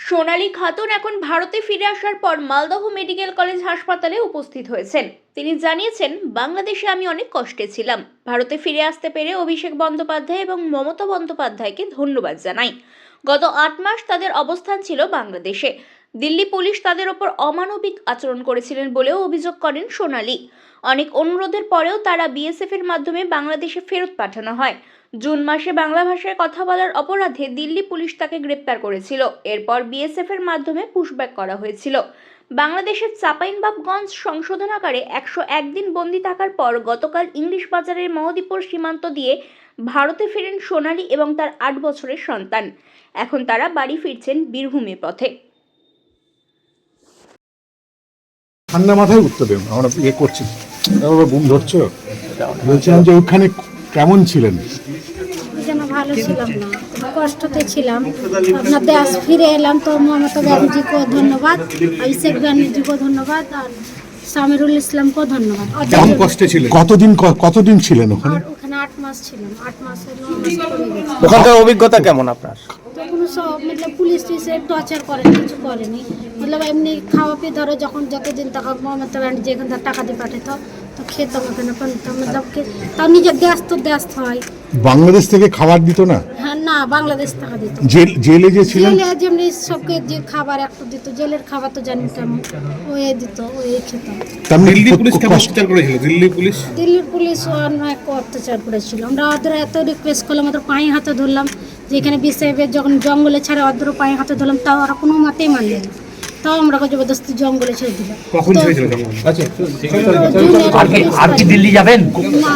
সোনালী খাতুন এখন ভারতে ফিরে আসার পর মালদহ মেডিকেল কলেজ হাসপাতালে উপস্থিত হয়েছেন। তিনি জানিয়েছেন, বাংলাদেশে আমি অনেক কষ্টে ছিলাম। ভারতে ফিরে আসতে পেরে অভিষেক বন্দ্যোপাধ্যায় এবং মমতা বন্দ্যোপাধ্যায়কে ধন্যবাদ জানাই। গত 8 মাস তাদের অবস্থান ছিল বাংলাদেশে। দিল্লি পুলিশ তাদের ওপর অমানবিক আচরণ করেছিলেন বলেও অভিযোগ করেন সোনালী। অনেক অনুরোধের পরেও তারা বিএসএফ এর মাধ্যমে বাংলাদেশে ফেরত পাঠানো হয়। জুন মাসে বাংলা ভাষায় কথা বলার অপরাধে দিল্লি পুলিশ তাকে গ্রেপ্তার করেছিল। এরপর বিএসএফ এর মাধ্যমে পুশব্যাক করা হয়েছিল। বাংলাদেশের চাঁপাইনবাবগঞ্জ সংশোধনাগারে 101 দিন বন্দী থাকার পর গতকাল ইংলিশ বাজারের মহদীপুর সীমান্ত দিয়ে ভারতে ফেরেন সোনালী এবং তার 8 বছরের সন্তান। এখন তারা বাড়ি ফিরছেন বীরভূমের পথে। ঠান্ডা মাথায় উত্তর দেবেন, আমরা করছি বুম ধরছো। বলছিলাম যে ওখানে কেমন ছিলেন? ভালো ছিলাম না, কষ্টতে ছিলাম। আপনার দেশ ফিরে এলাম তো মমতা ব্যানার্জিকে ধন্যবাদ, অভিষেক ব্যানার্জিকে ধন্যবাদ, আর সামিরুল ইসলামকেও ধন্যবাদ। কেমন কষ্টে ছিলেন? কতদিন ছিলেন ওখানে? ওখানে 8 মাস ছিলাম। 8 মাসে 9 মাস করে গেছে। ওখানকার অভিজ্ঞতা কেমন আপনার? তখন সব পুলিশ টর্চার করে, কিছু করেনি। এমনি খাওয়া পেয়ে ধরো যখন যতদিন টাকা মমতা ব্যানার্জি এখান থেকে টাকা দিয়ে পাঠাতো তো খেতাম ওখানে, তাও নিজের দেশ তো দেশ হয়। বাংলাদেশ থেকে খাবার দিত না? হ্যাঁ, না, বাংলাদেশ টাকা দিত। জেলে যে ছিলেন, জেলে যেমনি সবকে যে খাবার একটু দিত, জেলের খাবার তো জানি কেমন, ওই দিত, ওই খেতাম। দিল্লি পুলিশ কেমন অত্যাচার করেছিল? দিল্লির পুলিশ অনেক অত্যাচার করেছিল। আমরা ওদের এত রিকোয়েস্ট করলাম, ওদের পায়ে হাতে ধরলাম, যে এখানে বিএসএফের যখন জঙ্গলে ছাড়ে ওদের পায়ে হাতে ধরলাম, তাও ওরা কোনো মতেই মানলেন না। তাও আমরা জবরদস্তি জঙ্গলে ছেড়ে দিলাম। আর কি দিল্লি যাবেন? না,